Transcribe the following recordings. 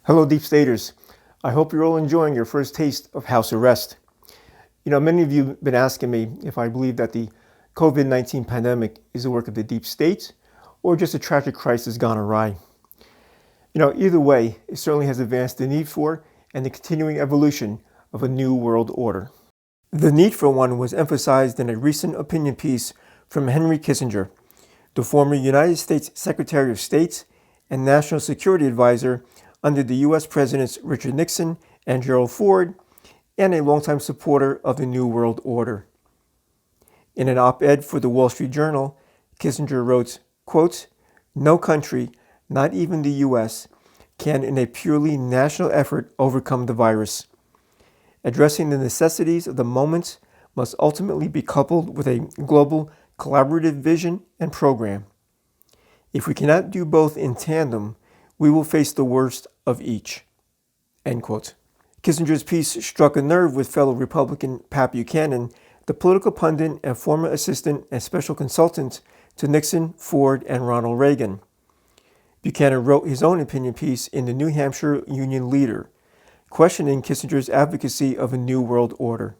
Hello, Deep Staters. I hope you're all enjoying your first taste of house arrest. Many of you have been asking me if I believe that the COVID-19 pandemic is the work of the deep state or just a tragic crisis gone awry. Either way, it certainly has advanced the need for and the continuing evolution of a new world order. The need for one was emphasized in a recent opinion piece from Henry Kissinger, the former United States Secretary of State and National Security Advisor under the U.S. Presidents Richard Nixon and Gerald Ford, and a longtime supporter of the New World Order. In an op-ed for the Wall Street Journal, Kissinger wrote, quote, "No country, not even the U.S., can in a purely national effort overcome the virus. Addressing the necessities of the moment must ultimately be coupled with a global collaborative vision and program. If we cannot do both in tandem, we will face the worst of each." End quote. Kissinger's piece struck a nerve with fellow Republican Pat Buchanan, the political pundit and former assistant and special consultant to Nixon, Ford, and Ronald Reagan. Buchanan wrote his own opinion piece in the New Hampshire Union Leader, questioning Kissinger's advocacy of a new world order.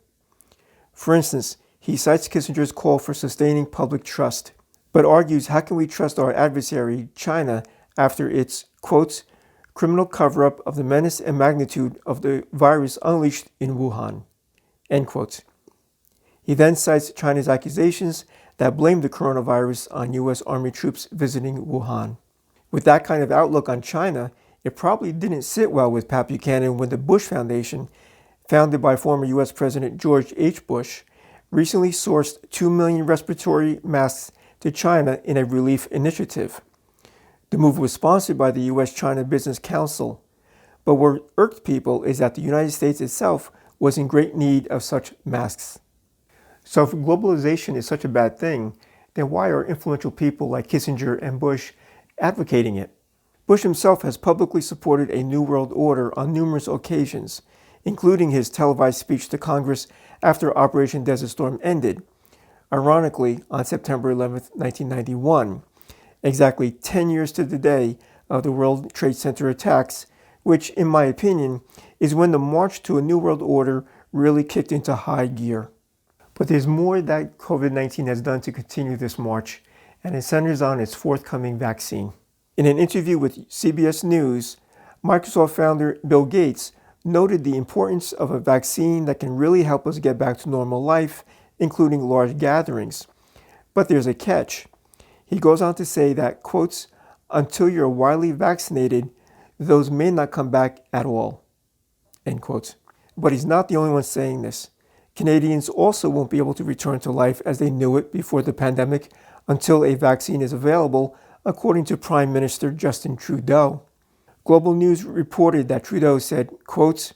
For instance, he cites Kissinger's call for sustaining public trust, but argues how can we trust our adversary, China, after its, quote, "criminal cover-up of the menace and magnitude of the virus unleashed in Wuhan," end quote. He then cites China's accusations that blame the coronavirus on U.S. Army troops visiting Wuhan. With that kind of outlook on China, it probably didn't sit well with Pat Buchanan when the Bush Foundation, founded by former U.S. President George H. Bush, recently sourced 2 million respiratory masks to China in a relief initiative. The move was sponsored by the U.S.-China Business Council, but what irked people is that the United States itself was in great need of such masks. So if globalization is such a bad thing, then why are influential people like Kissinger and Bush advocating it? Bush himself has publicly supported a New World Order on numerous occasions, including his televised speech to Congress after Operation Desert Storm ended, ironically on September 11, 1991, exactly 10 years to the day of the World Trade Center attacks, which, in my opinion, is when the march to a New World Order really kicked into high gear. But there's more that COVID-19 has done to continue this march, and it centers on its forthcoming vaccine. In an interview with CBS News, Microsoft founder Bill Gates noted the importance of a vaccine that can really help us get back to normal life, including large gatherings. But there's a catch. He goes on to say that, quotes, "until you're widely vaccinated, those may not come back at all," end quote. But he's not the only one saying this. Canadians also won't be able to return to life as they knew it before the pandemic until a vaccine is available, according to Prime Minister Justin Trudeau. Global News reported that Trudeau said, quote,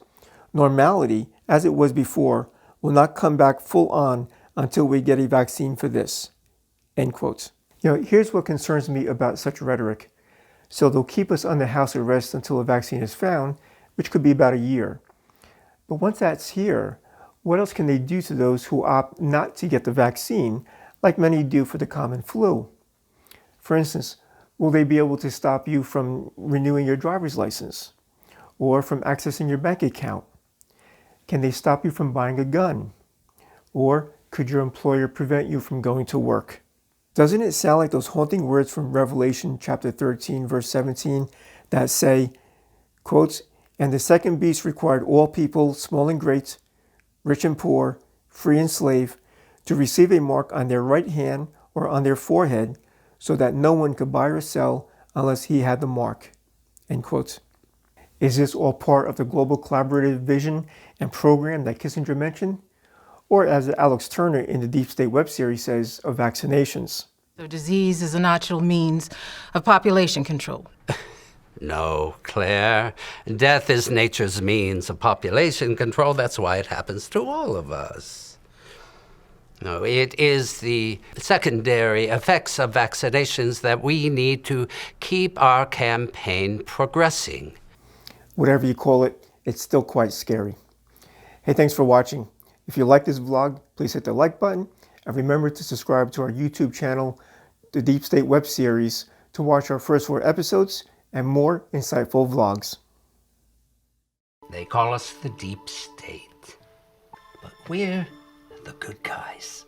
"normality, as it was before, will not come back full on until we get a vaccine for this," end quote. Here's what concerns me about such rhetoric. So they'll keep us under house arrest until a vaccine is found, which could be about a year. But once that's here, what else can they do to those who opt not to get the vaccine, like many do for the common flu? For instance, will they be able to stop you from renewing your driver's license or from accessing your bank account? Can they stop you from buying a gun? Or could your employer prevent you from going to work? Doesn't it sound like those haunting words from Revelation chapter 13, verse 17 that say, quote, "and the second beast required all people, small and great, rich and poor, free and slave, to receive a mark on their right hand or on their forehead, so that no one could buy or sell unless he had the mark," end quote. Is this all part of the global collaborative vision and program that Kissinger mentioned? Or, as Alex Turner in the Deep State web series says, of vaccinations? So disease is a natural means of population control. No, Claire. Death is nature's means of population control. That's why it happens to all of us. No, it is the secondary effects of vaccinations that we need to keep our campaign progressing. Whatever you call it, it's still quite scary. Hey, thanks for watching. If you like this vlog, please hit the like button and remember to subscribe to our YouTube channel, the Deep State web series, to watch our first 4 episodes and more insightful vlogs. They call us the deep state. But we're the good guys.